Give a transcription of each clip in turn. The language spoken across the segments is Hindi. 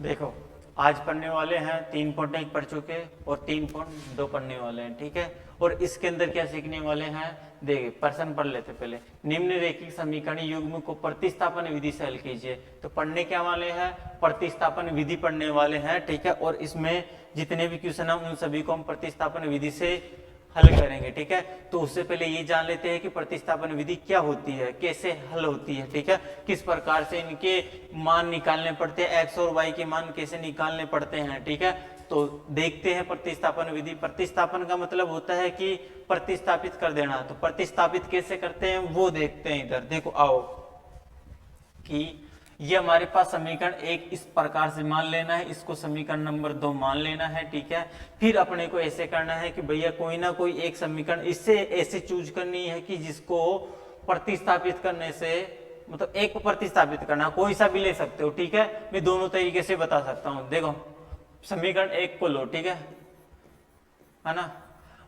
देखो आज पढ़ने वाले हैं 3.1 पढ़ चुके और 3.2 पढ़ने वाले हैं, ठीक है। और इसके अंदर क्या सीखने वाले हैं, देखिए प्रश्न पढ़ लेते पहले। निम्नलिखित समीकरण युग्म को प्रतिस्थापन विधि से हल कीजिए। तो पढ़ने क्या वाले हैं, प्रतिस्थापन विधि पढ़ने वाले हैं, ठीक है। और इसमें जितने भी क्वेश्चन हैं उन सभी को हम प्रतिस्थापन विधि से हल करेंगे, ठीक है। तो उससे पहले ये जान लेते हैं कि प्रतिस्थापन विधि क्या होती है, कैसे हल होती है, ठीक है। किस प्रकार से इनके मान निकालने पड़ते हैं, एक्स और वाई के मान कैसे निकालने पड़ते हैं, ठीक है। तो देखते हैं प्रतिस्थापन विधि। प्रतिस्थापन का मतलब होता है कि प्रतिस्थापित कर देना। तो प्रतिस्थापित कैसे करते हैं वो देखते हैं। इधर देखो आओ कि ये हमारे पास समीकरण एक इस प्रकार से मान लेना है, इसको समीकरण नंबर 2 मान लेना है, ठीक है। फिर अपने को ऐसे करना है कि भैया कोई ना कोई एक समीकरण इससे ऐसे चूज करनी है कि जिसको प्रतिस्थापित करने से, मतलब एक को प्रतिस्थापित करना, कोई सा भी ले सकते हो, ठीक है। मैं दोनों तरीके से बता सकता हूं। देखो समीकरण एक को लो, ठीक है ना।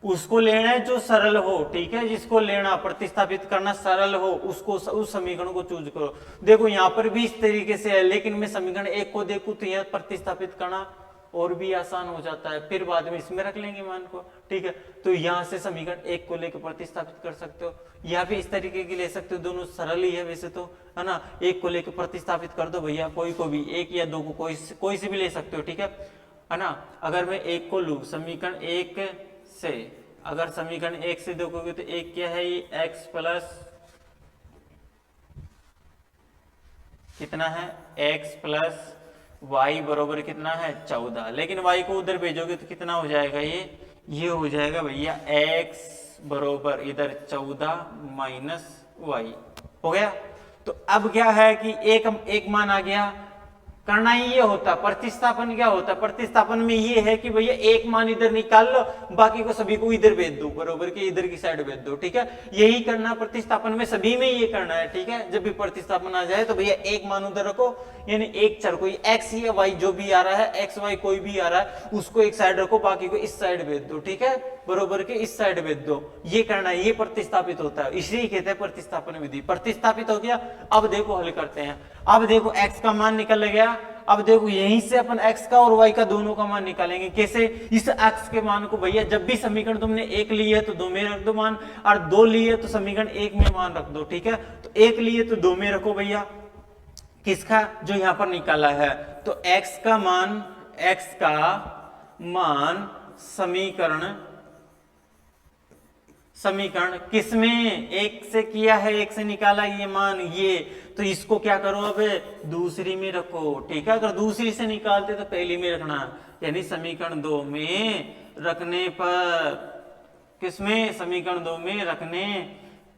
उसको लेना है जो सरल हो, ठीक है। जिसको लेना प्रतिस्थापित करना सरल हो उसको, उस समीकरण को चूज करो। देखो यहाँ पर भी इस तरीके से है, लेकिन मैं समीकरण एक को देखूं तो यह प्रतिस्थापित करना और भी आसान हो जाता है, फिर बाद में इसमें रख लेंगे मान को, ठीक है। तो यहाँ से समीकरण एक को लेकर प्रतिस्थापित कर सकते हो, या भी इस तरीके की ले सकते हो, दोनों सरल ही है वैसे तो, है ना। एक को लेकर प्रतिस्थापित कर दो भैया, कोई को भी, एक या दो को कोई से भी ले सकते हो, ठीक है ना। अगर मैं एक को लू समीकरण एक से, अगर समीकरण एक से देखोगे तो एक क्या है, ये x प्लस कितना है, x प्लस वाई बरोबर कितना है 14। लेकिन y को उधर भेजोगे तो कितना हो जाएगा, ये हो जाएगा भैया x बरोबर इधर 14 माइनस वाई हो गया। तो अब क्या है कि एक मान आ गया। करना ही ये होता, प्रतिस्थापन क्या होता, प्रतिस्थापन में ये है कि भैया एक मान इधर निकाल लो, बाकी को सभी को इधर भेज दो, बरोबर के इधर की साइड भेज दो, ठीक है। यही करना प्रतिस्थापन में, सभी में ये करना है, ठीक है। जब भी प्रतिस्थापन आ जाए तो भैया एक मान उधर रखो, यानी एक चर कोई एक्स या वाई जो भी आ रहा है, एक्स वाई कोई भी आ रहा है, उसको एक साइड रखो, बाकी को इस साइड भेज दो, ठीक है, बरोबर के इस साइड भेज दो। ये करना है, ये प्रतिस्थापित होता है, इसी कहते हैं प्रतिस्थापन विधि। प्रतिस्थापित हो गया। अब देखो हल करते हैं। अब देखो x का मान निकल गया। अब देखो यहीं से अपन x का और y का दोनों का मान निकालेंगे। कैसे, इस x के मान को भैया जब भी समीकरण तुमने एक लिए तो दो में रख दो मान, और दो लिए तो समीकरण एक में मान रख दो, ठीक है। तो एक लिए तो दो में रखो भैया, किसका, जो यहां पर निकाला है। तो x का मान समीकरण किसमें, एक से किया है, एक से निकाला ये मान, ये तो इसको क्या करो, अब दूसरी में रखो, ठीक है। अगर दूसरी से निकालते तो पहली में रखना, यानी समीकरण 2 में रखने पर, किसमें, समीकरण 2 में रखने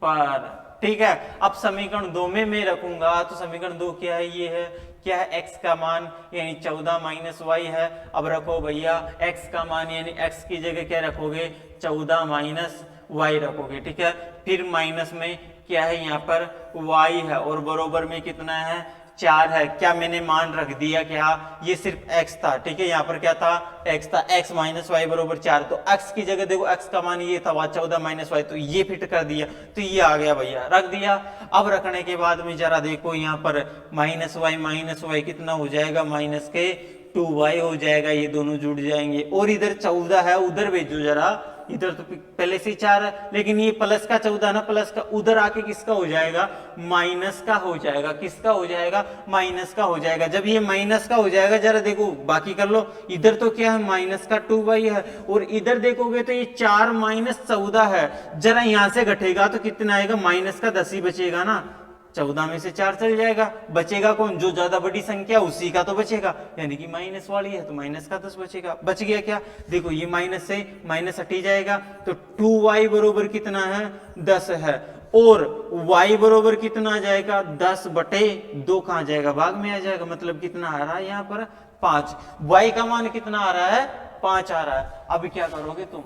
पर, ठीक है। अब समीकरण 2 में मैं रखूंगा तो समीकरण 2 क्या है, ये है क्या है, x का मान यानी 14 माइनस वाई है। अब रखो भैया x का मान, यानी x की जगह क्या रखोगे, 14 माइनस वाई रखोगे, ठीक है। फिर माइनस में क्या है, यहाँ पर y है, और बरोबर में कितना है, 4 है। क्या मैंने मान रख दिया, क्या ये सिर्फ x था, ठीक है। यहाँ पर क्या था, x था, x माइनस वाई बरोबर 4। तो x की जगह देखो, x का मान ये था 14 माइनस वाई, तो ये फिट कर दिया, तो ये आ गया भैया, रख दिया। अब रखने के बाद में जरा देखो यहाँ पर माइनस वाई कितना हो जाएगा, माइनस के 2y हो जाएगा, ये दोनों जुड़ जाएंगे। और इधर 14 है, उधर भेजो जरा, इधर तो पहले से 4 है, लेकिन ये प्लस का 14 ना, प्लस का उधर आके किसका हो जाएगा, माइनस का हो जाएगा। किसका हो जाएगा, माइनस का हो जाएगा। जब ये माइनस का हो जाएगा, जरा देखो बाकी कर लो। इधर तो क्या है, माइनस का 2y है, और इधर देखोगे तो ये 4 माइनस 14 है। जरा यहां से घटेगा तो कितना आएगा, माइनस का 10 ही बचेगा ना, 14 में से 4 चल जाएगा, बचेगा कौन, जो ज्यादा बड़ी संख्या उसी का तो बचेगा, यानी कि माइनस वाली है तो माइनस का 10 बचेगा। बच गया क्या, देखो ये माइनस से माइनस हटी जाएगा, तो 2y बरोबर कितना है, 10 है। और y बरोबर कितना आ जाएगा, 10/2 कहां जाएगा, भाग में आ जाएगा, मतलब कितना आ रहा है यहाँ पर 5। y का मान कितना आ रहा है, 5 आ रहा है। अब क्या करोगे तुम,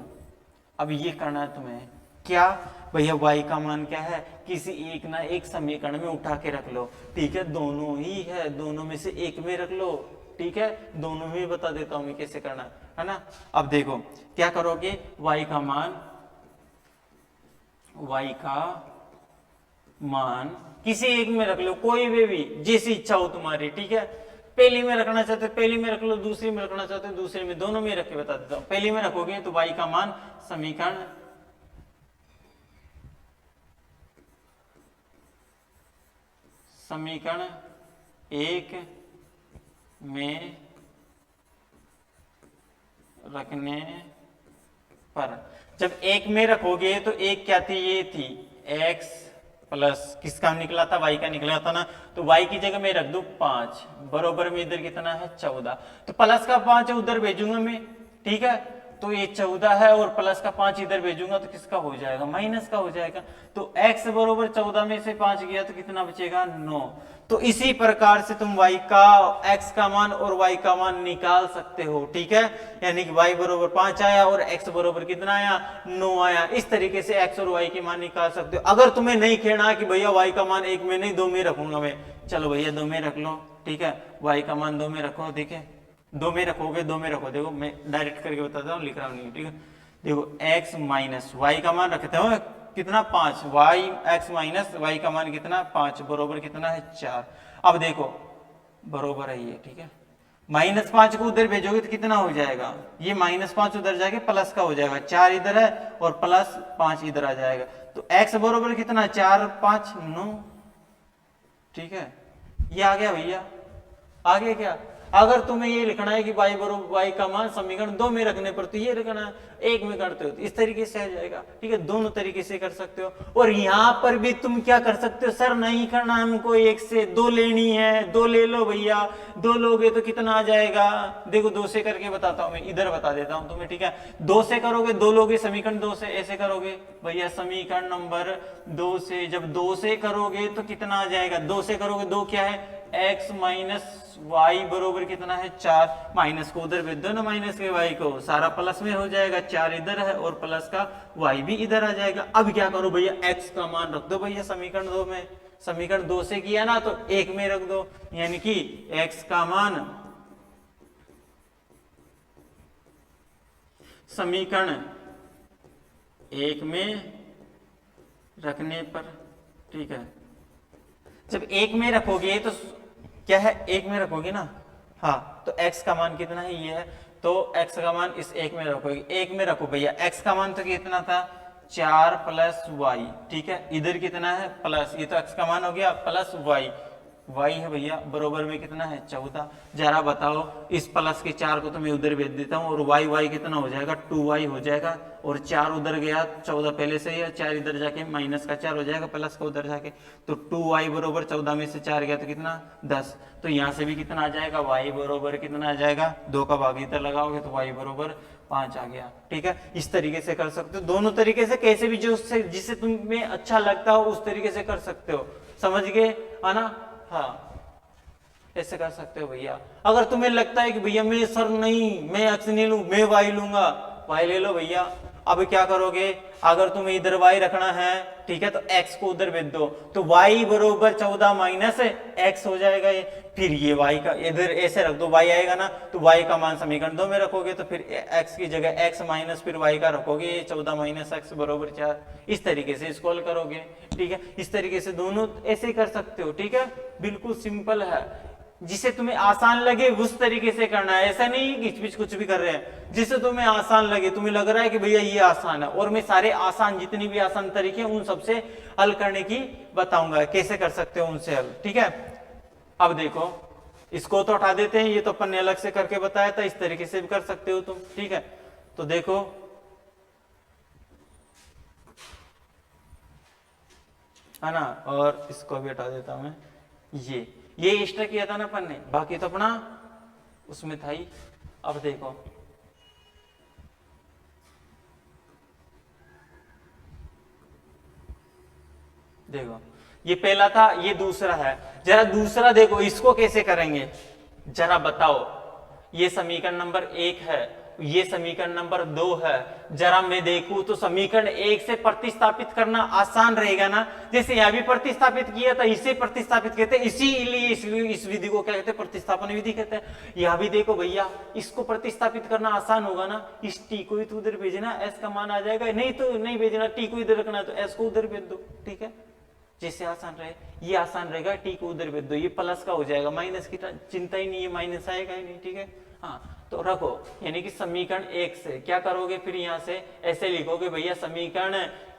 अब ये करना है तुम्हें, क्या भैया y का मान क्या है, किसी एक ना एक समीकरण में उठा के रख लो, ठीक है। दोनों ही है, दोनों में से एक में रख लो, ठीक है। दोनों में बता देता हूं मैं कैसे करना है ना। अब देखो क्या करोगे, y का मान किसी एक में रख लो, कोई भी जैसी इच्छा हो तुम्हारी, ठीक है। पहली में रखना चाहते हो पहली में रख लो, दूसरी में रखना चाहते हो दूसरी में, दोनों में रख के बता देता हूं। पहली में रखोगे तो y का मान समीकरण एक में रखने पर, जब एक में रखोगे तो एक क्या थी, ये थी x प्लस किसका निकला था, y का निकला था ना, तो y की जगह मैं रख दूं 5, बरोबर में इधर कितना है 14, तो प्लस का 5 उधर भेजूंगा मैं, ठीक है, तो ये 14 है और प्लस का 5 इधर भेजूंगा तो किसका हो जाएगा, माइनस का हो जाएगा। तो x बरोबर 14 में से 5 गया तो कितना बचेगा 9। तो इसी प्रकार से तुम y का x का मान और y का मान निकाल सकते हो, ठीक है, यानी कि y बरोबर 5 आया और x बरोबर कितना आया 9 आया। इस तरीके से x और y के मान निकाल सकते हो। अगर तुम्हें नहीं कहना कि भैया y का मान 1 में नहीं 2 में रखूंगा मैं, चलो भैया 2 में रख लो, ठीक है, y का मान 2 में रखो, ठीक है, 2 में रखोगे 2 में रखो, देखो मैं डायरेक्ट करके बताता हूँ, लिख रहा हूँ, ठीक है, देखो x माइनस वाई का मान रखते हो कितना 5, वाई एक्स माइनस वाई का मान कितना 5 बरोबर कितना है 4। अब देखो बरोबर है ये, ठीक है, -5 को उधर भेजोगे तो कितना हो जाएगा, ये -5 उधर जाके प्लस का हो जाएगा, 4 इधर है और प्लस 5 इधर आ जाएगा, तो x बरोबर कितना 4 5 9, ठीक है, ये आ गया भैया, आगे क्या, अगर तुम्हें ये लिखना है कि y बरोबर y का मान समीकरण 2 में रखने पर, तो ये लिखना है, 1 में करते हो तो इस तरीके से आ जाएगा, ठीक है, दोनों तरीके से कर सकते हो। और यहाँ पर भी तुम क्या कर सकते हो, सर नहीं करना हमको 1 से 2 लेनी है, 2 ले लो भैया, 2 लोगे तो कितना आ जाएगा, देखो 2 से करके बताता हूँ मैं, इधर बता देता हूँ तुम्हें, ठीक है, 2 से करोगे 2 लोगे समीकरण 2 से, ऐसे करोगे भैया समीकरण नंबर 2 से, जब 2 से करोगे तो कितना आ जाएगा, 2 से करोगे 2 क्या है x माइनस वाई बरोबर कितना है 4, माइनस को उधर भेज दो ना, माइनस के y को, सारा प्लस में हो जाएगा, 4 इधर है और प्लस का y भी इधर आ जाएगा। अब क्या करो भैया, x का मान रख दो भैया समीकरण 2 में, समीकरण 2 से किया ना तो 1 में रख दो, यानी कि x का मान समीकरण 1 में रखने पर, ठीक है, जब 1 में रखोगे तो क्या है, 1 में रखोगे ना, हाँ, तो x का मान कितना है, ये है, तो x का मान इस 1 में रखोगे, 1 में रखो भैया, x का मान तो कितना था 4 प्लस वाई, ठीक है, इधर कितना है प्लस, ये तो x का मान हो गया प्लस y है भैया, बरोबर में कितना है 14। जरा बताओ इस प्लस के 4 को तो मैं उधर भेज देता हूँ और y कितना हो जाएगा 2y हो जाएगा, और 4 उधर गया 14 पहले से ही है, 4 इधर जाके माइनस का 4 हो जाएगा प्लस का उधर जाके, तो 2y बरोबर 14 में से 4 गया तो कितना 10, तो यहाँ से भी कितना आ जाएगा y बरोबर कितना आ जाएगा, 2 का भाग इधर लगाओगे तो y बरोबर 5 आ गया, ठीक है। इस तरीके से कर सकते हो, दोनों तरीके से, कैसे भी जो जिससे तुम्हें अच्छा लगता हो उस तरीके से कर सकते हो, समझ गए है ना, हाँ ऐसे कर सकते हो भैया। अगर तुम्हें लगता है कि भैया मैं सर नहीं, मैं एक्स नहीं लूं, मैं वाई लूंगा, वाई ले लो भैया। अब क्या करोगे, अगर तुम्हें इधर वाई रखना है, ठीक है, तो एक्स को उधर भेज दो, तो वाई बरोबर 14 माइनस एक्स हो जाएगा ये, फिर ये वाई का इधर ऐसे रख दो, वाई आएगा ना, तो वाई का मान समीकरण 2 में रखोगे, तो फिर एक्स की जगह एक्स माइनस फिर वाई का रखोगे, 14 माइनस एक्स बरोबर 4, इस तरीके से इसको हल करोगे, ठीक है। इस तरीके से दोनों ऐसे कर सकते हो, ठीक है, बिल्कुल सिंपल है, जिसे तुम्हें आसान लगे उस तरीके से करना है, ऐसा नहीं कि बीच कुछ भी कर रहे हैं, जिसे तुम्हें आसान लगे, तुम्हें लग रहा है कि भैया ये आसान है, और मैं सारे आसान जितनी भी आसान तरीके उन सबसे हल करने की बताऊंगा, कैसे कर सकते हो उनसे हल, ठीक है। अब देखो इसको तो हटा देते हैं, ये तो अपन ने अलग से करके बताया था, इस तरीके से भी कर सकते हो तुम, ठीक है। तो देखो है ना, और इसको भी हटा देता हूं मैं, ये एक्स्ट्रा किया था ना अपन ने, बाकी तो अपना उसमें था ही। अब देखो ये पहला था, ये दूसरा है, जरा दूसरा देखो इसको कैसे करेंगे, जरा बताओ। ये समीकरण नंबर 1 है, ये समीकरण नंबर 2 है, जरा मैं देखूं तो समीकरण 1 से प्रतिस्थापित करना आसान रहेगा ना, जैसे यहां भी प्रतिस्थापित किया था, इसे प्रतिस्थापित कहते हैं, इसीलिए इस विधि को क्या कहते हैं, प्रतिस्थापन विधि कहते हैं। यहां भी देखो भैया, इसको प्रतिस्थापित करना आसान होगा ना, इस टी को तो उधर भेजना, एस का मान आ जाएगा, नहीं तो नहीं भेजना, टी को इधर रखना है तो एस को उधर भेज दो, ठीक है, जैसे आसान रहे, ये आसान रहेगा, टी को उधर भेज दो, ये प्लस का हो जाएगा, माइनस की चिंता ही नहीं है, माइनस आएगा ही नहीं, ठीक है। हाँ तो रखो, यानी कि समीकरण 1 से क्या करोगे, फिर यहाँ से ऐसे लिखोगे भैया समीकरण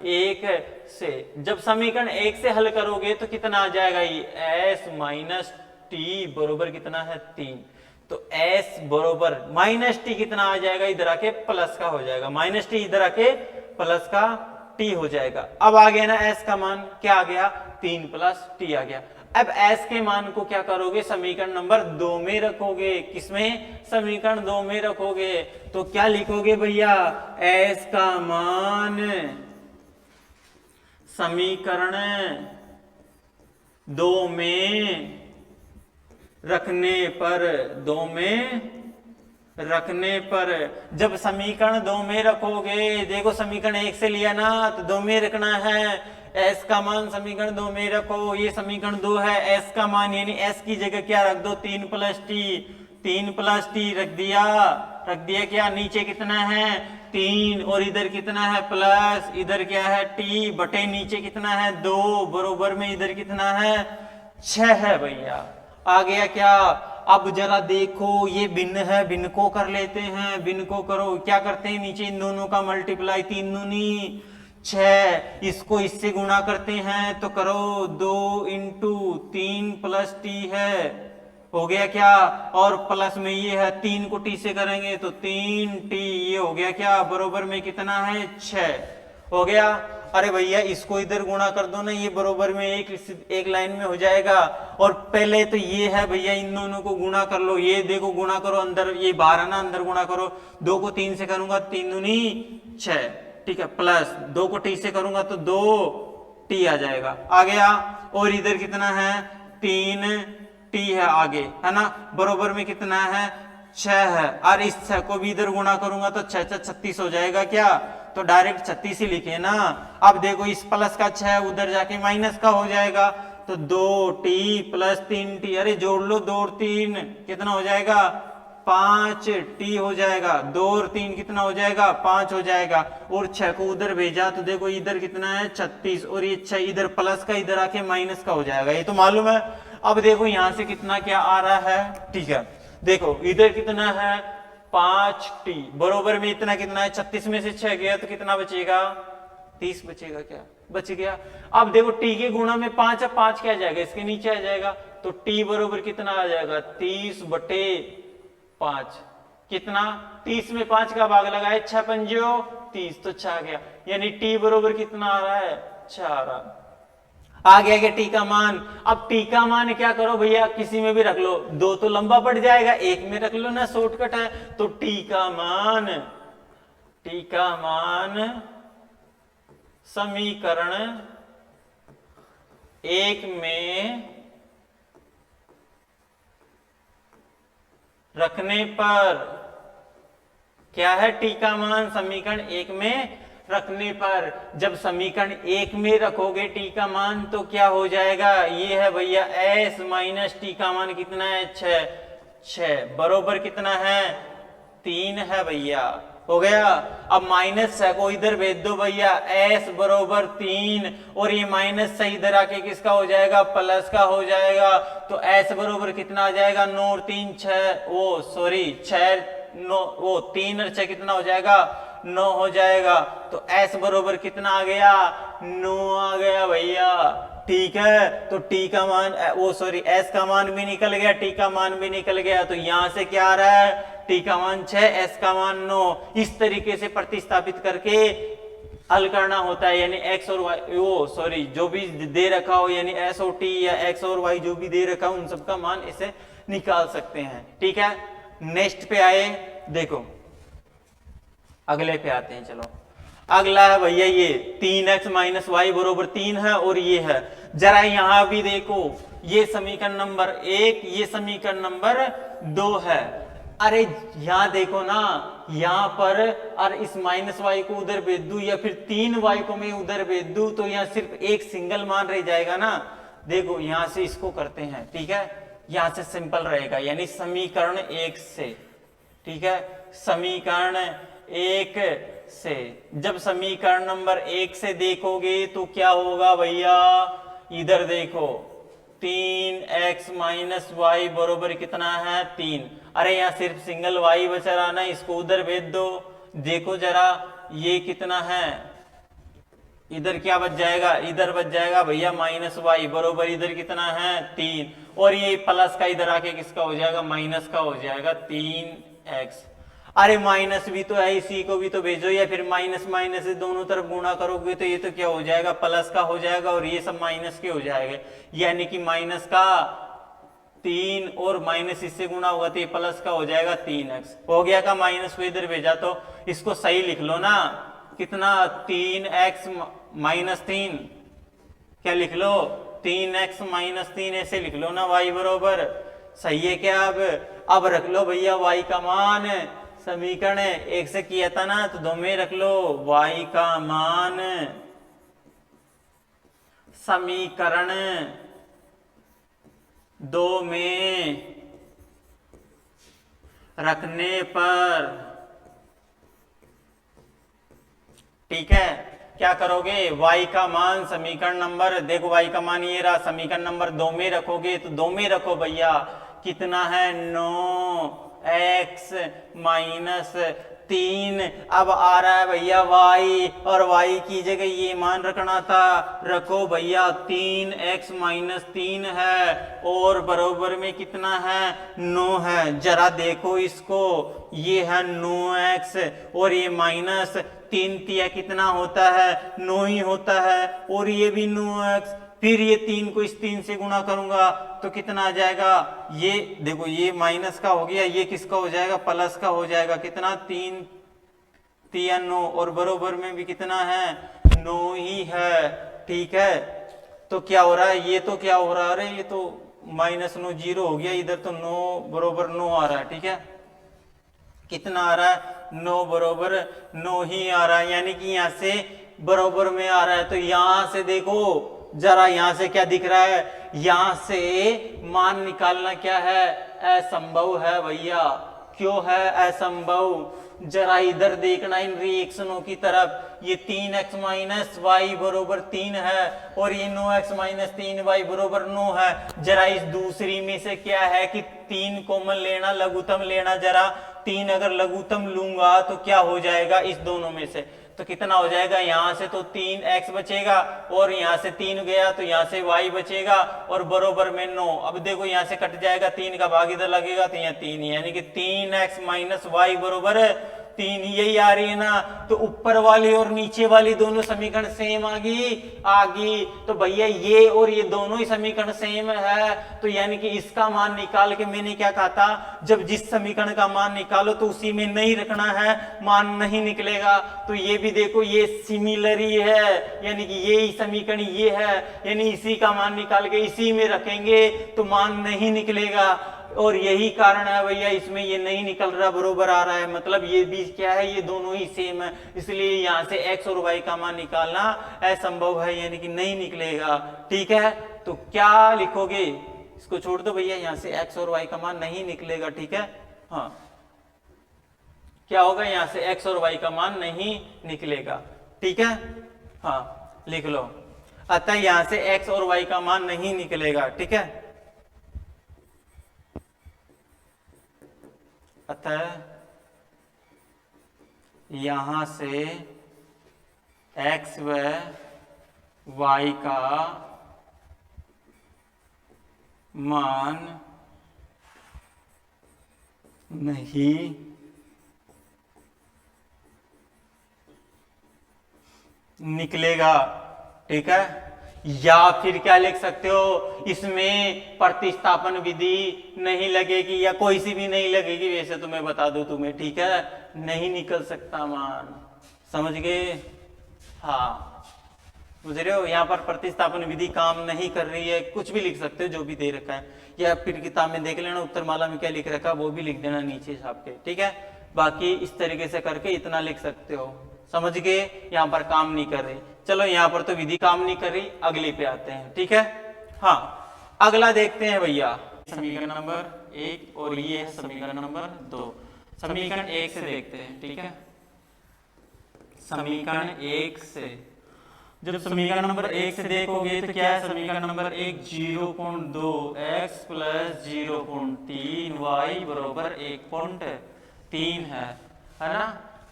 1 से, जब समीकरण 1 से हल करोगे तो कितना आ जाएगा, ये s माइनस टी बरोबर कितना है 3, तो s बरोबर माइनस टी कितना आ जाएगा, इधर आके प्लस का हो जाएगा, माइनस टी इधर आके प्लस का टी हो जाएगा। अब आ गया ना s का मान, क्या आ गया 3 प्लस टी आ गया। अब s के मान को क्या करोगे, समीकरण नंबर 2 में रखोगे, किसमें, समीकरण 2 में रखोगे, तो क्या लिखोगे भैया, s का मान समीकरण 2 में रखने पर, 2 में रखने पर, जब समीकरण 2 में रखोगे, देखो समीकरण 1 से लिया ना तो 2 में रखना है, s का मान समीकरण 2 में रखो, ये समीकरण 2 है, s का मान यानी s की जगह क्या रख दो, 3 प्लस टी रख दिया क्या, नीचे कितना है 3 और इधर कितना है प्लस, इधर क्या है t बटे नीचे कितना है 2 बरोबर में इधर कितना है 6 है भैया, आ गया क्या। अब जरा देखो ये भिन्न है, भिन्न को कर लेते हैं, भिन्न को करो, क्या करते हैं, नीचे इन दोनों का मल्टीप्लाई, 3 दूनी 6, इसको इससे गुणा करते हैं तो करो 2 इंटू 3 प्लस टी है, हो गया क्या, और प्लस में ये है 3 को टी से करेंगे तो 3 टी, ये हो गया क्या, बरोबर में कितना है 6, हो गया। अरे भैया इसको इधर गुणा कर दो ना, ये बरोबर में एक लाइन में हो जाएगा, और पहले तो ये है भैया, इन दोनों को गुणा कर लो, ये देखो गुणा करो, अंदर ये बाहर है ना, अंदर गुणा करो, 2 को 3 से करूंगा 3 दूनी 6, ठीक है, प्लस 2 को टी से करूंगा तो 2 टी आ जाएगा, आ गया, और इधर कितना है 3 टी है आगे, है ना, बरोबर में कितना है 6 है, और इस 6 को भी इधर गुणा करूंगा तो 6 36 हो जाएगा क्या, तो डायरेक्ट 36 ही लिखे ना। अब देखो इस प्लस का 6 उधर जाके माइनस का हो जाएगा, तो 2t प्लस 3t, अरे जोड़ लो 2 और 3 कितना हो जाएगा 5t हो जाएगा, 2 और 3 कितना हो जाएगा 5 हो जाएगा, और 6 को उधर भेजा तो देखो इधर कितना है 36, और ये 6 इधर प्लस का इधर आके माइनस का हो जाएगा, ये तो मालूम है। अब देखो यहां से कितना क्या आ रहा है, ठीक है, देखो इधर कितना है 5t बरोबर में इतना कितना है, 36 में से 6 गया तो कितना बचेगा 30 बचेगा, क्या बच गया। अब देखो t के गुणा में 5 है, 5 क्या आ जाएगा इसके नीचे आ जाएगा, तो t बरोबर कितना आ जाएगा 30 बटे 5, कितना 30 में 5 का भाग लगाए 6 पंजो 30, तो 6 आ गया, यानी t बरोबर कितना आ रहा है 6 आ रहा, आ गया क्या टी का मान। अब टी का मान क्या करो भैया, किसी में भी रख लो, 2 तो लंबा पड़ जाएगा, एक में रख लो ना, शॉर्टकट है, तो टी का मान समीकरण 1 में रखने पर, क्या है टी का मान समीकरण 1 में रखने पर, जब समीकरण 1 में रखोगे टी का मान तो क्या हो जाएगा, ये है भैया s माइनस टी का मान कितना है 6 बरोबर कितना है 3 है भैया, हो गया। अब माइनस 6 को इधर भेज दो भैया, s बरोबर 3, और ये माइनस 6 इधर आके किसका हो जाएगा प्लस का हो जाएगा, तो s बरोबर कितना आ जाएगा 9 और 3 6, ओ सॉरी 6 9, वो 3 और 6 कितना हो जाएगा 9 हो जाएगा, तो s बरोबर कितना आ गया 9 आ गया भैया, ठीक है। तो t का मान वो सॉरी s का मान भी निकल गया, t का मान भी निकल गया, तो यहां से क्या आ रहा है t का मान 6, s का मान 9, इस तरीके से प्रतिस्थापित करके हल करना होता है, यानी x और y वो सॉरी जो भी दे रखा हो, यानी s और t या x और y जो भी दे रखा हो उन सबका मान इसे निकाल सकते हैं, ठीक है। नेक्स्ट पे आए, देखो अगले पे आते हैं, चलो अगला है भैया ये 3x माइनस वाई बरोबर 3 है, और ये है, जरा यहां भी देखो, ये समीकरण नंबर 1, ये समीकरण नंबर 2 है। अरे यहां देखो ना, यहां पर और इस माइनस वाई को उधर भेज दूं या फिर 3y को मैं उधर भेज दूं तो यहां सिर्फ एक सिंगल मान रह जाएगा ना। देखो यहां से इसको करते हैं, ठीक है, यहां से सिंपल रहेगा, यानी समीकरण 1 से, ठीक है, समीकरण 1 से, जब समीकरण नंबर 1 से देखोगे तो क्या होगा भैया, इधर देखो 3x माइनस वाई बरोबर कितना है 3। अरे यहाँ सिर्फ सिंगल y बचा रहा ना, इसको उधर भेज दो। देखो जरा ये कितना है, इधर क्या बच जाएगा, इधर बच जाएगा भैया माइनस वाई बरोबर इधर कितना है 3, और ये प्लस का इधर आके किसका हो जाएगा, माइनस का हो जाएगा 3x। अरे माइनस भी तो है, इसी को भी तो भेजो, या फिर माइनस माइनस से दोनों तरफ गुणा करोगे तो ये तो क्या हो जाएगा, प्लस का हो जाएगा, और ये सब माइनस के हो जाएगा। यानी कि माइनस का 3 और माइनस इससे गुणा होगा तो ये प्लस का हो जाएगा 3x। हो गया का, माइनस को इधर भेजा तो इसको सही लिख लो ना, कितना 3x माइनस 3, क्या लिख लो 3x माइनस 3 ऐसे लिख लो ना, y बरोबर सही है क्या। अब रख लो भैया y का मान, समीकरण 1 से किया था ना तो 2 में रख लो y का मान समीकरण 2 में रखने पर, ठीक है क्या करोगे, y का मान समीकरण नंबर, देखो y का मान ये रहा, समीकरण नंबर 2 में रखोगे तो 2 में रखो भैया, कितना है 9x माइनस 3। अब आ रहा है भैया y, और y की जगह ये मान रखना था, रखो भैया 3x माइनस 3 है, और बराबर में कितना है 9 है। जरा देखो इसको, ये है 9x और ये माइनस 3 तिया कितना होता है 9 ही होता है, और ये भी 9x, फिर ये 3 को इस 3 से गुणा करूंगा तो कितना आ जाएगा, ये देखो ये माइनस का हो गया, ये किसका हो जाएगा, प्लस का हो जाएगा, कितना 3 तिया 9, और बरोबर में भी कितना है 9 ही है। ठीक है तो क्या हो रहा है, ये तो क्या हो रहा है, अरे ये तो माइनस 9 0 हो गया, इधर तो 9 बरोबर 9 आ रहा है। ठीक है कितना आ रहा है 9 बरोबर 9 ही आ रहा है, यानी कि यहाँ से बरोबर में आ रहा है। तो यहां से देखो जरा, यहां से क्या दिख रहा है, यहां से मान निकालना क्या है, असंभव है भैया। क्यों है असंभव, जरा इधर देखना इन रिएक्शनों की तरफ, ये 3x माइनस वाई बरोबर 3 है, और ये 9x माइनस 3y बरोबर 9 है। जरा इस दूसरी में से क्या है कि 3 कॉमन लेना, लघुत्तम लेना, जरा 3 अगर लघुत्तम लूंगा तो क्या हो जाएगा इस दोनों में से, तो कितना हो जाएगा, यहां से तो 3x बचेगा, और यहां से 3 गया तो यहां से y बचेगा, और बरोबर में 9। अब देखो यहां से कट जाएगा, 3 का भाग इधर लगेगा तो यहाँ 3, यानी कि 3x माइनस वाई बरोबर 3, यही आ रही है ना। तो ऊपर वाली और नीचे वाली दोनों समीकरण सेम आ गई, तो भैया ये और ये दोनों ही समीकरण सेम है, तो यानी कि इसका मान निकाल के मैंने क्या कहा था, जब जिस समीकरण का मान निकालो तो उसी में नहीं रखना है, मान नहीं निकलेगा। तो ये भी देखो ये सिमिलर ही है, यानी कि ये ही समीकरण ये है, यानी इसी का मान निकाल के इसी में रखेंगे तो मान नहीं निकलेगा, और यही कारण है भैया इसमें ये नहीं निकल रहा, बरोबर आ रहा है, मतलब ये भी क्या है, ये दोनों ही सेम है, इसलिए यहां से x और y का मान निकालना असंभव है, यानी कि नहीं निकलेगा। ठीक है तो क्या लिखोगे, इसको छोड़ दो भैया, यहां से x और y का मान नहीं निकलेगा। ठीक है हाँ क्या होगा, यहां से x और y का मान नहीं निकलेगा। ठीक है हाँ लिख लो, अतः यहां से x और y का मान नहीं निकलेगा। ठीक है अतः यहां से x व y का मान नहीं निकलेगा। ठीक है या फिर क्या लिख सकते हो, इसमें प्रतिस्थापन विधि नहीं लगेगी, या कोई सी भी नहीं लगेगी, वैसे तो मैं बता दूं तुम्हें। ठीक है नहीं निकल सकता मान, समझ गए। हाँ बुझ रहे हो, यहाँ पर प्रतिस्थापन विधि काम नहीं कर रही है, कुछ भी लिख सकते हो जो भी दे रखा है, या फिर किताब में देख लेना उत्तरमाला में क्या लिख रखा है वो भी लिख देना नीचे छाप के। ठीक है बाकी इस तरीके से करके इतना लिख सकते हो, समझ गए। यहाँ पर काम नहीं कर रही, चलो यहाँ पर तो विधि काम नहीं कर रही, अगले पे आते हैं। ठीक है हाँ अगला देखते हैं भैया, समीकरण नंबर 1 और ये है समीकरण नंबर 2। समीकरण 1 से देखते हैं। ठीक है समीकरण 1 से जब समीकरण नंबर 1 से देखोगे तो क्या है समीकरण नंबर 1 0.2 x प्लस 0.3 y बराबर 1.3 है ना,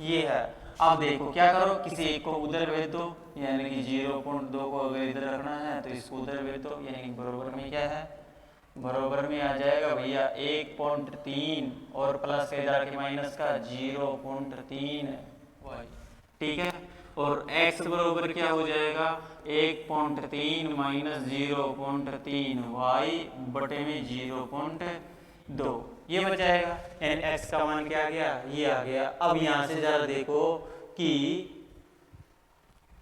ये है। अब देखो क्या करो, किसी एक को उधर भेज दो, यानी कि 0.2 को अगर इधर रखना है तो इसको उधर भेज दो, यानी कि बराबर में क्या है, बराबर में आ जाएगा भैया 1.3 और प्लस का इधर के माइनस का 0.3 y, ठीक है। और x बराबर क्या हो जाएगा 1.3 माइनस 0.3 y बटे में 0.2, ये बच जाएगा। यानी x का मान क्या आ गया, ये आ गया। अब यहाँ से जरा देखो कि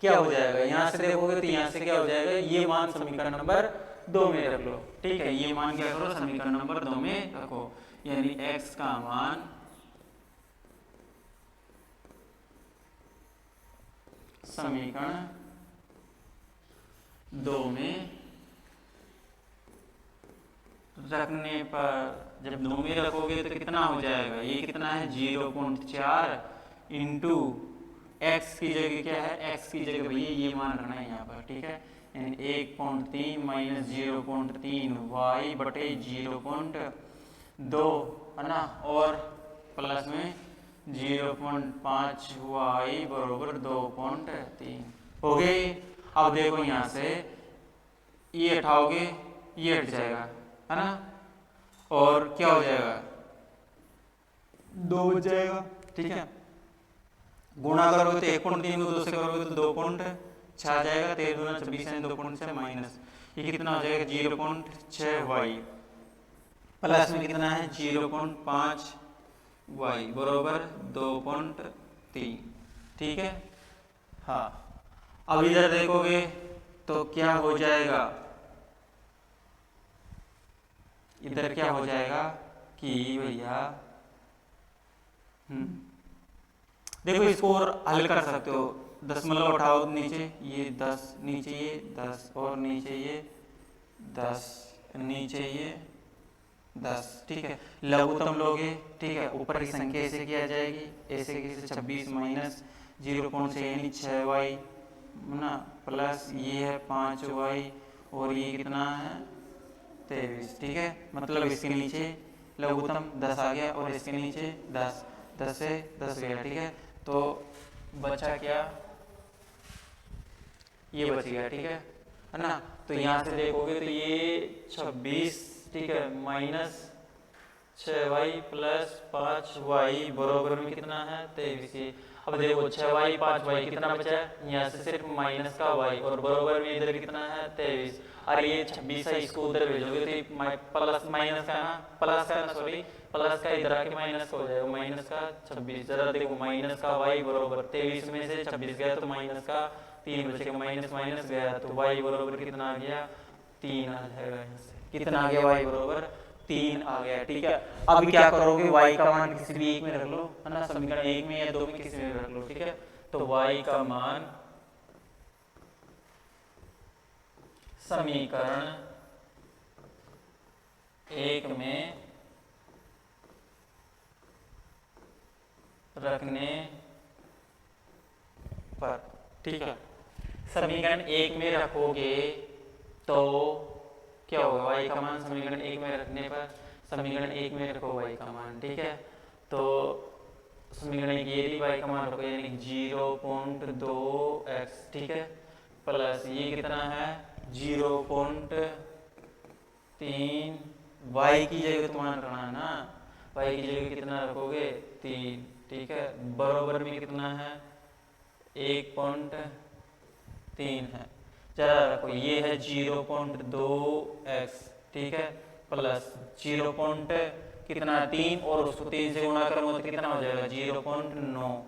क्या हो जाएगा, यहाँ से देखोगे तो यहाँ से क्या हो जाएगा, ये मान समीकरण नंबर 2 में रख लो, ठीक है। ये मान क्या करो समीकरण नंबर 2 में रखो, यानी x का मान समीकरण 2 में रखने पर जब 2 में रखोगे तो कितना हो जाएगा, ये कितना है 0.4 इंटू एक्स की जगह क्या है, एक्स की जगह भैया ये मान रखना है यहाँ पर, ठीक है। यानी 1.3 माइनस 0.3 वाई बटे 0.2 है ना, और प्लस में 0.5 वाई बरोबर 2.3 हो गए। अब देखो यहाँ से ये हटाओगे, ये हट जाएगा है ना, और क्या हो जाएगा 2 बच जाएगा, ठीक है। गुणा करोगे तो 1.3 को 2 से करोगे तो 2.6 आ जाएगा, 13 दूना 26 है 2.6 माइनस ये कितना हो जाएगा 0.6 वाई प्लस में कितना है 0.5 वाई बरोबर 2.3, ठीक है। हाँ अब इधर देखोगे तो क्या हो जाएगा, इधर क्या हो जाएगा कि भैया देखो इसको और हल कर सकते हो, दशमलव उठाओ नीचे ये 10, नीचे ये 10 और नीचे ये 10, नीचे ये 10, ठीक है। लघुत्तम लोगे, ठीक है, ऊपर की संख्या ऐसे की आ जाएगी, ऐसे की 26 माइनस 0.6 यानी 6 वाई ना, प्लस ये है 5 वाई और ये कितना है 23, ठीक है। मतलब इसके नीचे लघुत्तम 10 आ गया और इसके नीचे 10, 10 से 10 गया, ठीक है। तो बचा क्या, ये बच गया, ठीक है ना। तो यहाँ से देखोगे तो ये 26, ठीक है, माइनस 6 वाई प्लस 5 वाई बराबर में कितना है 23। अब देखो 6 वाई 5 वाई कितना बचा है, यहाँ से सिर्फ माइनस का वाई और बराबर में इधर कितना है 23, और ये 26 है इसको उधर भेजोगे तो प्लस माइनस का ना, प्लस का ना सॉरी प्लस का इधर आके माइनस हो जाएगा, माइनस का 26। जरा देखो माइनस का वाई बराबर 23 में से 26 गया तो माइनस का 3 बचेगा, माइनस माइनस गया तो वाई बराबर कितना आ गया 3 आ जाएगा, यहाँ से कितना आ गया वाई बराबर 3 आ गया, ठीक है। अब क्या करोगे y का मान किसी भी एक में रख लो है ना, समीकरण 1 में या 2 में किसी में रख लो, ठीक है। तो y का मान समीकरण 1 में रखने पर, ठीक है, समीकरण 1 में रखोगे तो क्या होगा y का मान समीकरण 1 में रखने पर, समीकरण 1 में रखो y का मान, ठीक है। तो समीकरण 1 ये y का मान रखो यानी 0.2x, ठीक है, प्लस ये कितना है 0.3 y की जगह तो मान रखना है ना, y की जगह कितना रखोगे 3, ठीक है, बराबर में कितना है 1.3 है। चला रखो ये है 0.2x, ठीक है, प्लस 0. कितना 3 और उसको 3 से गुणा करूंगा तो कितना हो जाएगा 0.9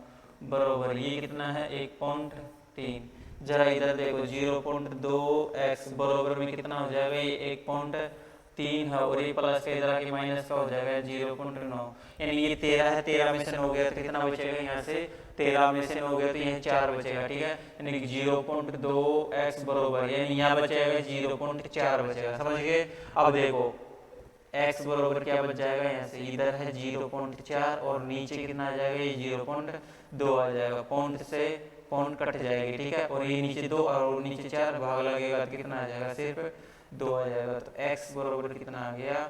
बराबर ये कितना है 1.3। जरा इधर देखो 0.2x बराबर में कितना हो जाएगा ये 1.3 है और ये प्लस का इधर आके माइनस का हो जाएगा 0.9, यानी ये 13 है, 13 में से 9 गया तो कितना बचेगा यहाँ से 13 में से 9 गया तो यहाँ 4 बचेगा, ठीक है। यानी 0.2x बराबर यानी यहाँ बचेगा 0.4 बचेगा, समझ गए। अब देखो x बराबर क्या बच जाएगा, यहाँ से इधर है 0.4 और नीचे कितना आ जाएगा ये 0.2 आ जाएगा, पॉइंट से पॉइंट कट जाएगी, ठीक है। और ये नीचे 2 और नीचे 4 भाग लगेगा तो कितना आ जाएगा, सिर्फ 2 आ जाएगा। तो x बराबर कितना आ गया,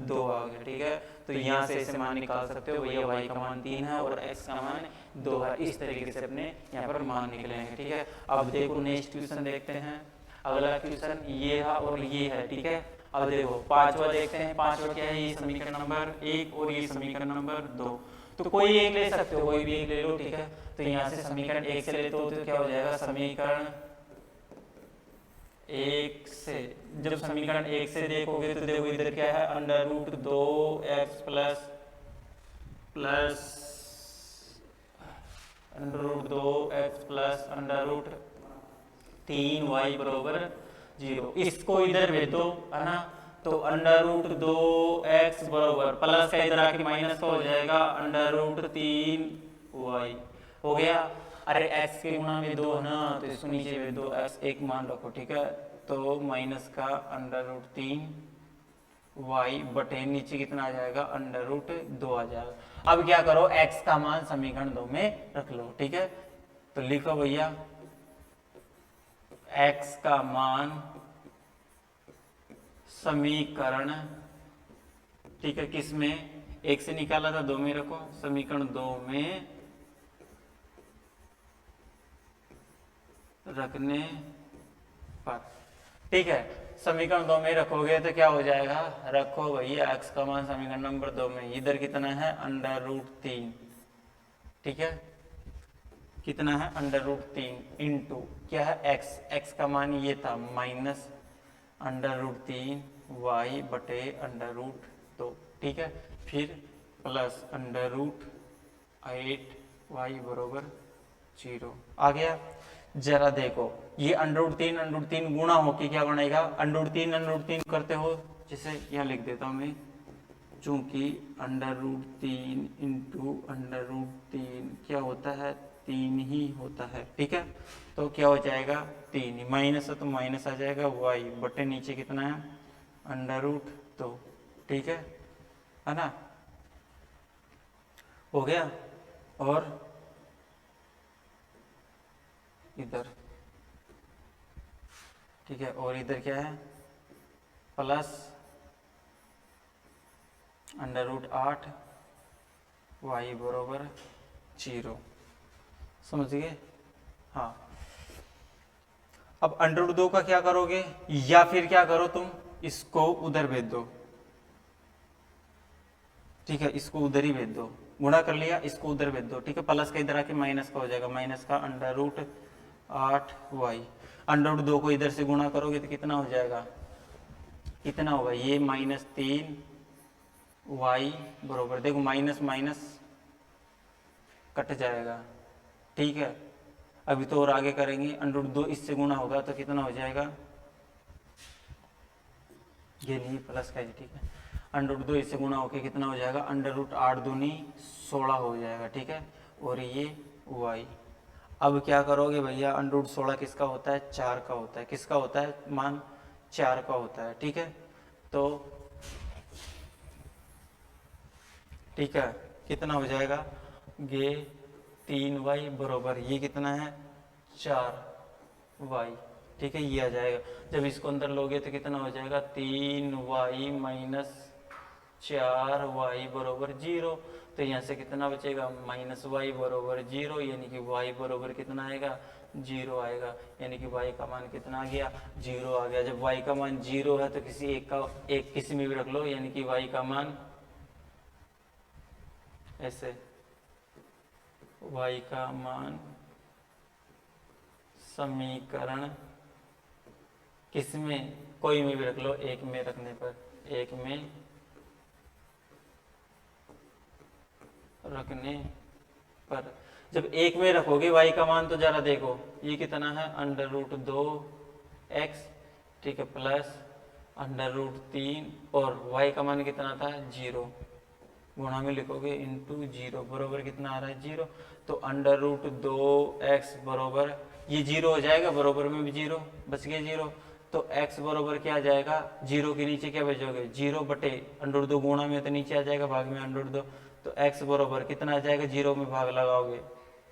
2 आ गया, ठीक है। तो यहाँ से ऐसे मान निकाल सकते हो भैया, y का मान 3 है और x का मान 2 है। इस तरीके से अपने यहाँ पर मान निकलेंगे, ठीक है। अब देखो नेक्स्ट क्वेश्चन देखते हैं। अगला क्वेश्चन ये है और ये है, ठीक है। अब देखो पांचवा देखते हैं। पांचवा क्या है, ये समीकरण नंबर 1 और ये समीकरण नंबर 2। तो कोई एक ले सकते हो, कोई भी एक ले लो, ठीक है। तो यहाँ से समीकरण 1 से लेते हो तो क्या हो जाएगा, समीकरण 1 से, जब समीकरण 1 से देखोगे तो देखो इधर क्या है, under root 2x plus under root 2x plus under root 3y बराबर 0। इसको इधर भेज दो, है ना। तो अंडर रूट 2x बराबर प्लस का इधर आके माइनस का हो जाएगा अंडर रूट 3y हो गया। अरे x के गुणा में 2 है ना, तो इसको नीचे भेज दो, x एक मान रखो, ठीक है। तो माइनस का अंडर रूट 3y बटे नीचे कितना आ जाएगा, अंडर रूट 2 आ जाएगा। अब क्या करो, x का मान समीकरण 2 में रख लो, ठीक है। तो लिखो भैया x का मान समीकरण, ठीक है, किस में, 1 से निकाला था 2 में रखो, समीकरण 2 में रखने पर, ठीक है। समीकरण 2 में रखोगे तो क्या हो जाएगा, रखो भैया x का मान समीकरण नंबर 2 में, इधर कितना है अंडर रूट 3, ठीक है। कितना है अंडर रूट 3 इंटू क्या है x का मान ये था माइनस अंडर रूट 3y बटे अंडर रूट 2, ठीक है। फिर प्लस अंडर रूट 8y बरोबर 0 आ गया। जरा देखो ये अंडर रूट 3 गुणा होके क्या बनेगा, अंडर रूट 3 करते हो, जैसे यहाँ लिख देता हूँ मैं, चूंकि under root 3 into under root 3 क्या होता है, 3 ही होता है, ठीक है। तो क्या हो जाएगा 3, माइनस है तो माइनस आ जाएगा y बटे नीचे कितना है अंडर रूट 2, ठीक है ना, हो गया। और इधर, ठीक है, और इधर क्या है प्लस अंडर रूट 8 y बरोबर 0, समझ गए। हाँ, अब अंडर रूट 2 का क्या करोगे, या फिर क्या करो तुम इसको उधर भेज दो, ठीक है, इसको उधर ही भेज दो, गुणा कर लिया, इसको उधर भेज दो, ठीक है। प्लस का इधर आके माइनस का हो जाएगा, माइनस का under root 8y, under root 2 को इधर से गुणा करोगे तो कितना हो जाएगा, कितना होगा, ये माइनस 3y बरोबर, देखो माइनस माइनस कट जाएगा, ठीक है। अभी तो और आगे करेंगे, अंडर रूट 2 इससे गुणा होगा तो कितना हो जाएगा, ये नहीं प्लस का, ठीक है। अंडर रूट 2 इससे गुणा होके कितना हो जाएगा, अंडर रूट 8 दूनी 16 हो जाएगा, ठीक है। और ये y, अब क्या करोगे भैया, अंडर रूट 16 किसका होता है, 4 का होता है, किसका होता है मान 4 का होता है, ठीक है। तो ठीक है, कितना हो जाएगा, ये 3y बरोबर ये कितना है 4y, ठीक है, ये आ जाएगा। जब इसको अंदर लोगे तो कितना हो जाएगा, 3y माइनस 4y बरोबर 0। तो यहाँ से कितना बचेगा, माइनस y बरोबर 0, यानी कि y बरोबर कितना आएगा, 0 आएगा, यानी कि y का मान कितना आ गया, 0 आ गया। जब y का मान 0 है तो किसी एक किसी में भी रख लो, यानी कि y का मान ऐसे, y का मान समीकरण किस में, कोई में भी रख लो, एक में रखने पर, एक में रखने पर, जब एक में रखोगे y का मान, तो जरा देखो ये कितना है अंडर रूट 2x, ठीक है, प्लस अंडर रूट 3 और y का मान कितना था 0, गुणा में लिखोगे इंटू 0 बरोबर कितना आ रहा है 0। तो अंडर रूट 2x बरोबर ये 0 हो जाएगा, बरोबर में भी 0 बच गया 0। तो x बरोबर क्या आ जाएगा, 0 के नीचे क्या बचोगे 0 बटे अंडर रूट 2, गुणा में तो नीचे आ जाएगा, भाग में अंडर रूट 2, तो x बरोबर कितना आ जाएगा, 0 में भाग लगाओगे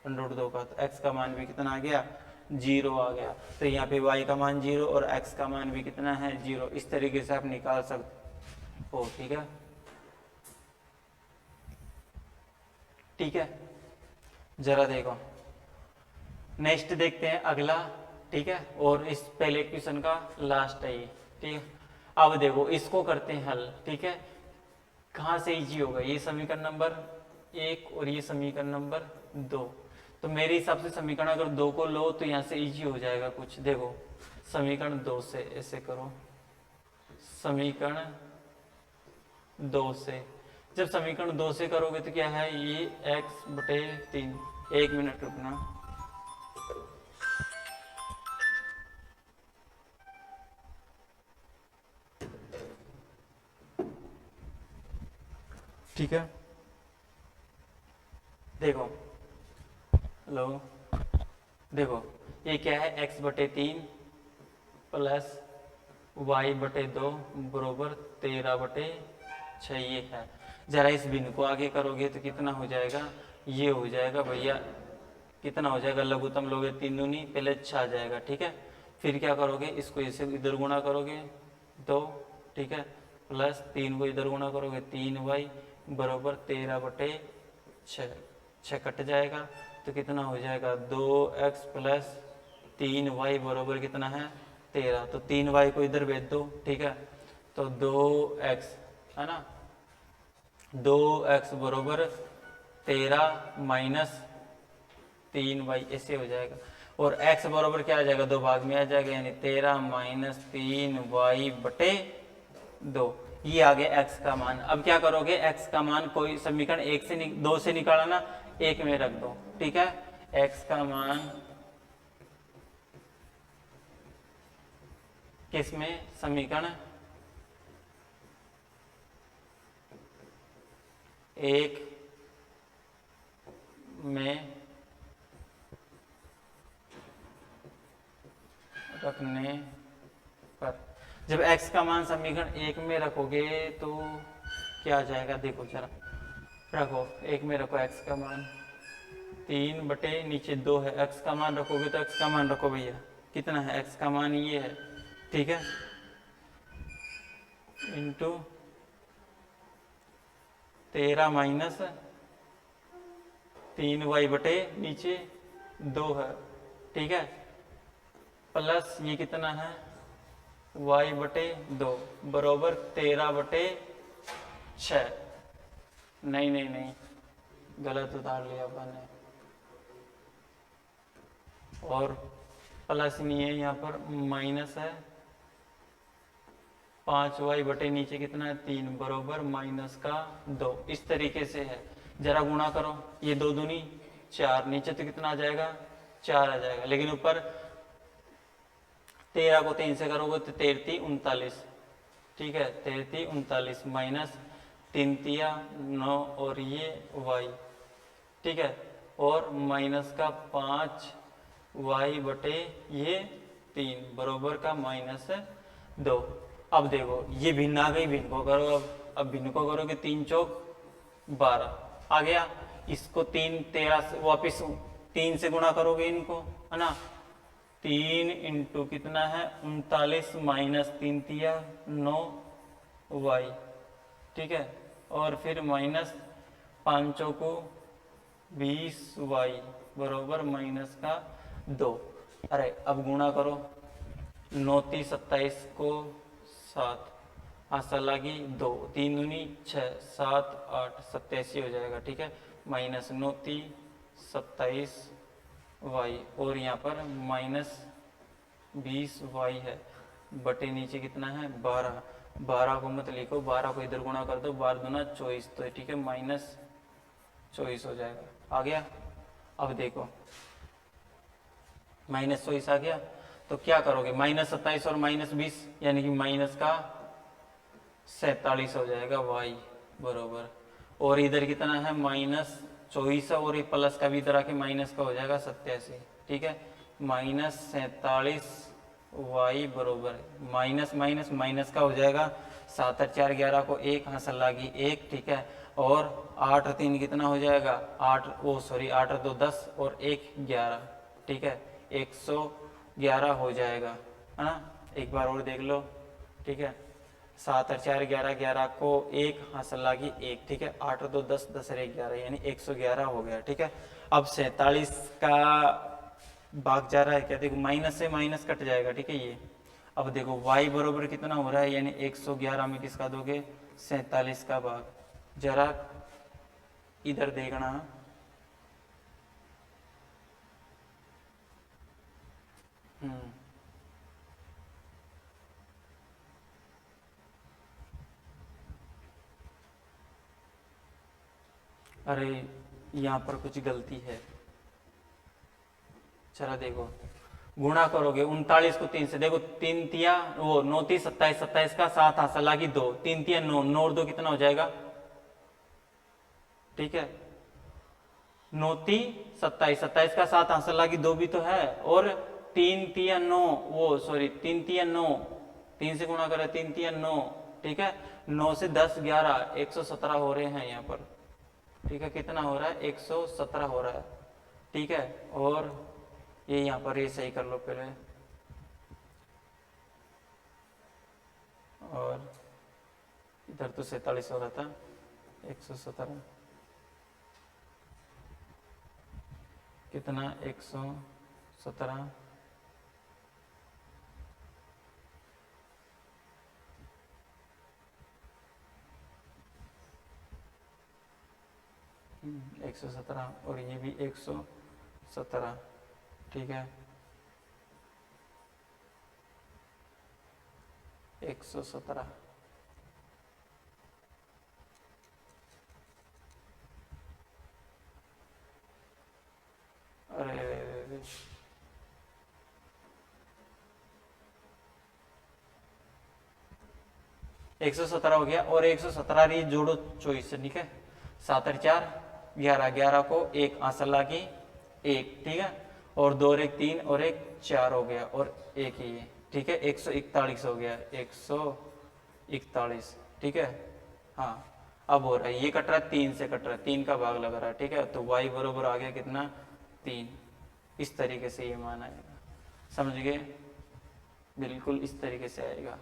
√2 का, तो x का मान भी कितना आ गया 0 आ गया। तो यहाँ पे y का मान 0 और x का मान भी कितना है 0। इस तरीके से आप निकाल सकते हो। ठीक है, ठीक है, जरा देखो नेक्स्ट देखते हैं अगला। ठीक है, और इस पहले क्वेश्चन का लास्ट है ये। ठीक है, अब देखो इसको करते हैं हल। ठीक है, कहाँ से इजी होगा, ये समीकरण नंबर 1 और ये समीकरण नंबर 2। तो मेरे हिसाब से समीकरण अगर 2 को लो तो यहाँ से इजी हो जाएगा कुछ। देखो समीकरण 2 से ऐसे करो, समीकरण 2 से, जब समीकरण 2 से करोगे तो क्या है, ये x/3। 1 मिनट रुकना। ठीक है, देखो लो, देखो ये क्या है, x/3 प्लस y/2 बरोबर 13/6 ये है। जरा इस भिन्न को आगे करोगे तो कितना हो जाएगा, ये हो जाएगा भैया, कितना हो जाएगा, लघुत्तम लोगे 3 दूनी पहले 6 आ जाएगा। ठीक है, फिर क्या करोगे, इसको इसे इधर गुणा करोगे 2। ठीक है, प्लस 3 को इधर गुणा करोगे 3y बरोबर 13/6। 6 कट जाएगा तो कितना हो जाएगा, 2x प्लस 3y बरोबर कितना है 13। तो 3y को इधर भेज दो। ठीक है, तो 2x है ना, 2x बरोबर 13 माइनस 3y ऐसे हो जाएगा। और x बरोबर क्या आ जाएगा, 2 भाग में आ जाएगा, यानी 13 माइनस 3y/2। ये आ गया x का मान। अब क्या करोगे, x का मान कोई समीकरण 1 से 2 से निकाला ना, 1 में रख दो। ठीक है, x का मान किसमें, समीकरण 1 में रखने पर, जब x का मान समीकरण 1 में रखोगे तो क्या आ जाएगा, देखो जरा रखो, 1 में रखो x का मान, 3/नीचे 2 है, x का मान रखोगे तो x का मान रखो भैया, कितना है x का मान ये है। ठीक है, इंटू 13 माइनस 3y/नीचे 2 है। ठीक है, प्लस ये कितना है y/2 बरोबर 13/6। नहीं नहीं नहीं, गलत उतार लिया अपन ने, और प्लस नहीं है यहाँ पर, माइनस है 5y/नीचे कितना है 3 बरोबर -2। इस तरीके से है, जरा गुणा करो, ये 2 दूनी 4, नीचे तो कितना आ जाएगा 4 आ जाएगा, लेकिन ऊपर 13 को 3 से करोगे तो 13 39। ठीक है, 13 39 माइनस 3 तिया 9 और ये y। ठीक है, और माइनस का 5y/3 बरोबर का -2। अब देखो ये भिन्न आ गई, भिन्न को करो। अब भिन्न को करोगे 3 चौक 12 आ गया। इसको 3 13 से वापिस 3 से गुणा करोगे इनको, है ना, 3 इंटू कितना है 39 माइनस 3 तिया 9y। ठीक है, और फिर माइनस 5 को 20y बरोबर -2। अरे अब गुणा करो, 9 × 27 को 7, आशा लगी 2, 3 दूनी 6, 7 8 87 हो जाएगा। ठीक है, -9 × 27 y, और यहाँ पर -20y है, बटे नीचे कितना है 12। 12 को मत लिखो, 12 को इधर गुणा कर दो, 12 दूना 24, तो ठीक है -24 हो जाएगा। आ गया। अब देखो -24 आ गया, तो क्या करोगे, -27 और -20 यानी कि -47 हो जाएगा y बरोबर, और इधर कितना है -24 है, और ये प्लस का भी इधर आके माइनस का हो जाएगा 87। ठीक है, -47y बरोबर माइनस माइनस माइनस का हो जाएगा 7 और 4 11 को 1, हासिल लागी 1। ठीक है, और 8 और 3 कितना हो जाएगा, 8 और 2 10 और 1 11, ठीक है 111 हो जाएगा, है ना। एक बार और देख लो, ठीक है 7 और 4 11, 11 को 1 हासिल लागी 1, ठीक है 8 और 2 10, 10 और 1 11, यानी 111 हो गया, ठीक है। अब 47 का भाग जा रहा है क्या, देखो माइनस से माइनस कट जाएगा, ठीक है ये। अब देखो y बराबर कितना हो रहा है, यानी 111 में किसका दोगे, 47 का भाग। जरा इधर देखना, अरे यहाँ पर कुछ गलती है, चला देखो गुणा करोगे 39 को 3 से, देखो 3 तिया वो 9 3 27, 27 का 7 हासिल लागी 2, 3 तिया 9, 9 और 2 कितना हो जाएगा, ठीक है 9 3 27, 27 का 7 हासिल लागी 2 भी तो है, और 3 तिया 9 वो सॉरी 3 तिया 9, 3 से गुणा करे 3 तिया 9, ठीक है 9 से 10 11 117 हो रहे हैं यहाँ पर, ठीक है कितना हो रहा है 117 हो रहा है, ठीक है। और ये यहाँ पर ये सही कर लो पहले, और इधर तो 47 हो रहा था, 117 कितना 117 117 और ये भी 117, ठीक है 117, अरे 117 हो गया, और 117 जोड़ो 24 से, ठीक है 7 और 4 11, 11 को 1 हासिल लागी 1, ठीक है और 2 और 1 3 और 1 4 हो गया, और 1 ही है, ठीक है 141 हो गया, 141, ठीक है। हाँ अब हो रहा है, ये कट रहा है 3 से कट रहा है, 3 का भाग लग रहा है, ठीक है तो y बरोबर आ गया कितना 3, इस तरीके से ये मान आएगा, समझ गए, बिल्कुल इस तरीके से आएगा।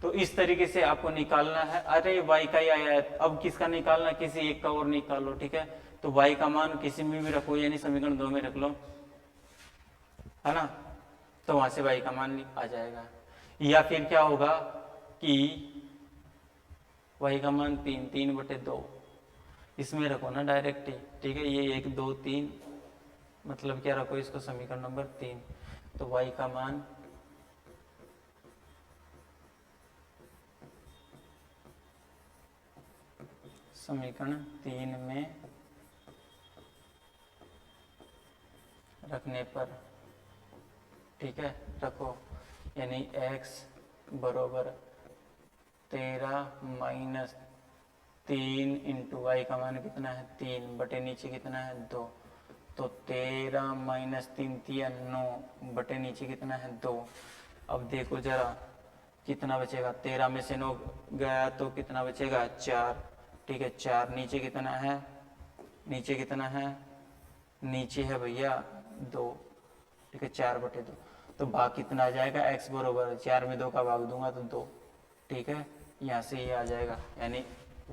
तो इस तरीके से आपको निकालना है, अरे y का ही आया है, अब किसका निकालना, किसी एक का और निकालो, ठीक है तो y का मान किसी में भी रखो, यानी समीकरण 2 में रख लो, है ना, तो वहां से y का मान आ जाएगा। या फिर क्या होगा कि y का मान 3/2 इसमें रखो ना डायरेक्ट ही, ठीक है ये 1 2 3 मतलब क्या रखो इसको समीकरण नंबर 3, तो y का मान समीकरण 3 में रखने पर, ठीक है रखो, यानी x बरोबर 13 माइनस 3 इंटू वाई का मान कितना है 3 बटे नीचे कितना है 2, तो 13 माइनस 3 तिया 9 बटे नीचे कितना है 2। अब देखो जरा कितना बचेगा, 13 में से 9 गया तो कितना बचेगा 4, ठीक है 4 नीचे कितना है, नीचे कितना है, नीचे है भैया 2, ठीक है 4/2, तो भाग कितना आ जाएगा x बरोबर 4 में 2 का भाग दूंगा तो 2, ठीक है यहाँ से ये आ जाएगा, यानी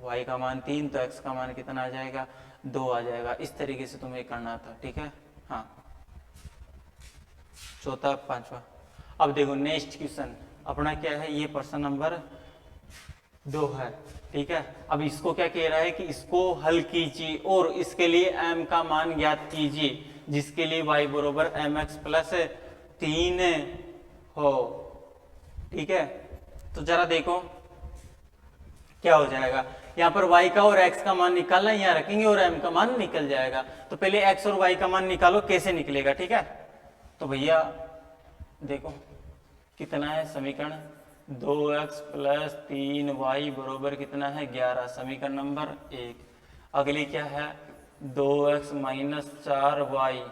y का मान 3 तो x का मान कितना आ जाएगा 2 आ जाएगा। इस तरीके से तुम्हें करना था, ठीक है। हाँ चौथा पांचवा। अब देखो नेक्स्ट क्वेश्चन अपना क्या है, ये प्रश्न नंबर 2 है, ठीक है। अब इसको क्या कह रहा है कि इसको हल कीजिए और इसके लिए m का मान ज्ञात कीजिए, जिसके लिए y बरोबर mx प्लस 3 हो, ठीक है। तो जरा देखो क्या हो जाएगा, यहाँ पर y का और x का मान निकालना, यहाँ रखेंगे और m का मान निकल जाएगा। तो पहले x और y का मान निकालो, कैसे निकलेगा, ठीक है। तो भैया देखो कितना है समीकरण 2x प्लस 3y बरोबर कितना है 11, समीकरण नंबर 1। अगली क्या है 2x माइनस 4y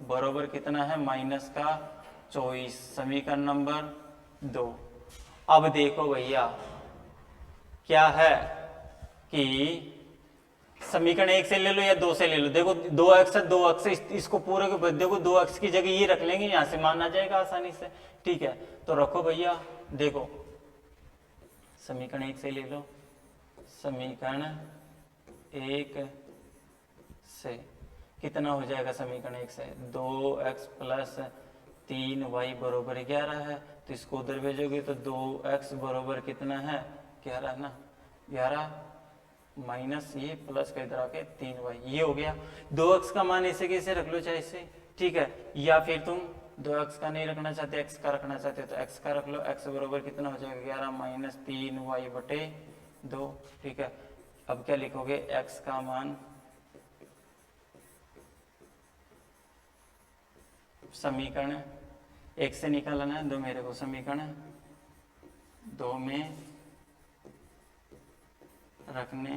बरोबर कितना है माइनस का 24, समीकरण नंबर 2। अब देखो भैया क्या है कि समीकरण 1 से ले लो या 2 से ले लो। देखो 2x है, 2x इसको पूरे को देखो 2x की जगह ये रख लेंगे, यहाँ से मान आ जाएगा आसानी से। ठीक है, तो रखो भैया, देखो समीकरण 1 से ले लो, समीकरण 1 से कितना हो जाएगा, समीकरण 1 से 2x प्लस 3y बरोबर 11 है, तो इसको उधर भेजोगे तो 2x बरोबर कितना है 11 ना, 11 माइनस ये प्लस का इधर आके 3y, ये हो गया। 2x का मान ऐसे कैसे रख लो चाहे इसे, ठीक है, या फिर तुम 2x का नहीं रखना चाहते, x का रखना चाहते हो तो x का रख लो। x बरोबर कितना हो जाएगा 11 माइनस 3y बटे 2। ठीक है, अब क्या लिखोगे, x का मान समीकरण 1 से निकालना है, 2 मेरे को समीकरण 2 में रखने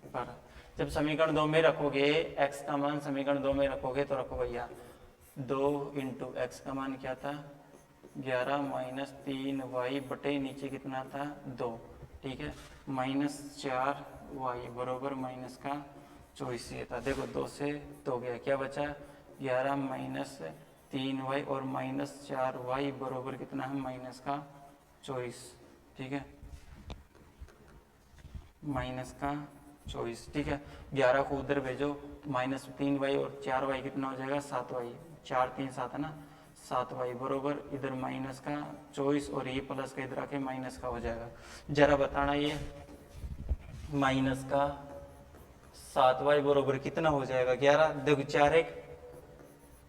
पर, जब समीकरण 2 में रखोगे x का मान समीकरण 2 में रखोगे तो रखो भैया 2 इंटू एक्स का मान क्या था 11 माइनस 3y बटे नीचे कितना था 2। ठीक है, माइनस 4y बरोबर माइनस का 24 ये था। देखो 2 से 2 गया, क्या बचा 11 माइनस 3y और माइनस 4y बरोबर कितना है माइनस का 24। ठीक है, माइनस का 24। ठीक है, 11 को उधर भेजो, माइनस 3y और 4y कितना हो जाएगा 7y, 4 3 7 है ना, 7y बरोबर इधर माइनस का 24 और ये प्लस का इधर आके माइनस का हो जाएगा। जरा बताना ये माइनस का 7y बरोबर कितना हो जाएगा 11, देखो 4 1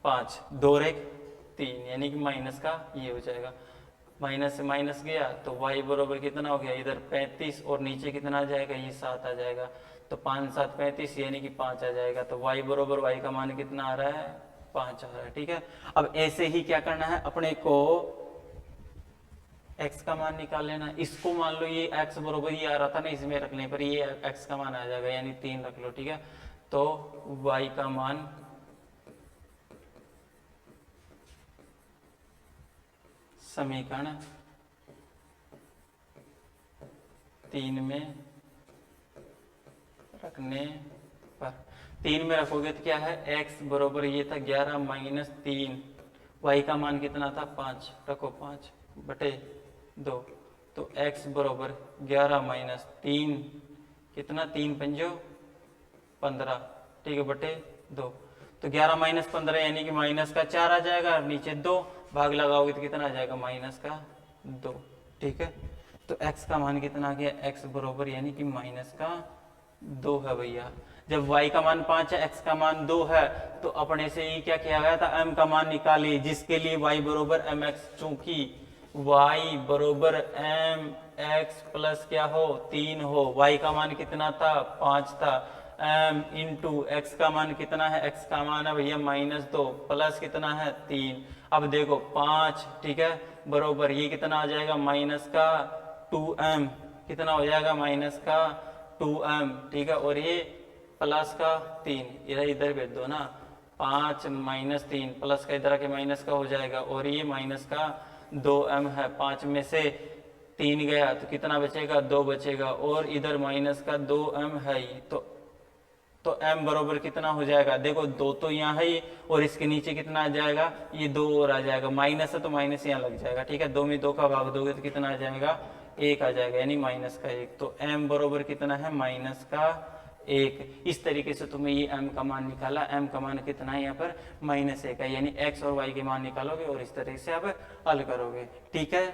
5 2 1 3, यानी कि माइनस का ये हो जाएगा। माइनस से माइनस गया तो y बरोबर कितना हो गया इधर 35 और नीचे कितना आ जाएगा ये 7 आ जाएगा, तो 5 7 35 यानी कि 5 आ जाएगा। तो y बरोबर y का मान कितना आ रहा है 5 आ रहा है। ठीक है, अब ऐसे ही क्या करना है, अपने को x का मान निकाल लेना। इसको मान लो ये x बरोबर ये आ रहा था ना, इसमें रखने पर ये x का मान आ जाएगा, यानी 3 रख लो। ठीक है, तो y का मान समीकरण 3 में रखने पर, 3 में रखोगे तो क्या है x बरोबर ये था 11 माइनस 3, y का मान कितना था 5, रखो 5 बटे 2, तो x बरोबर 11 माइनस 3 कितना 3 पंजो 15। ठीक है, बटे 2, तो 11 माइनस 15 यानी कि माइनस का 4 आ जाएगा, नीचे 2 भाग लगाओगे तो कितना आ जाएगा माइनस का 2। ठीक है, तो x का मान कितना आ गया, x बरोबर यानी कि माइनस का 2 है भैया। जब y का मान 5 है, x का मान 2 है, तो अपने से ही क्या किया गया था m का मान निकालिए, जिसके लिए y बरोबर mx, चूंकि y बरोबर mx प्लस क्या हो 3 हो, y का मान कितना था 5 था, m इंटू एक्स का मान कितना है, x का मान है भैया -2 प्लस कितना है 3। अब देखो 5, ठीक है, बरोबर ये कितना आ जाएगा माइनस का 2m, कितना हो जाएगा माइनस का 2m। ठीक है, और ये प्लस का 3, इधर भेज दो ना, 5 माइनस 3 प्लस का इधर आके माइनस का हो जाएगा, और ये माइनस का 2m है। 5 में से 3 गया तो कितना बचेगा 2 बचेगा, और इधर माइनस का 2m है ही, तो m बरोबर कितना हो जाएगा, देखो 2 तो यहाँ है ही, और इसके नीचे कितना आ जाएगा ये 2 और आ जाएगा, माइनस है तो माइनस यहाँ लग जाएगा। ठीक है, 2 में 2 का भाग दोगे तो कितना आ जाएगा 1 आ जाएगा, यानी माइनस का 1। तो m बरोबर कितना है माइनस का 1। इस तरीके से तुम्हें ये m का मान निकाला, m का मान कितना है यहाँ पर -1 है, यानी x और y के मान निकालोगे और इस तरीके से आप हल करोगे। ठीक है।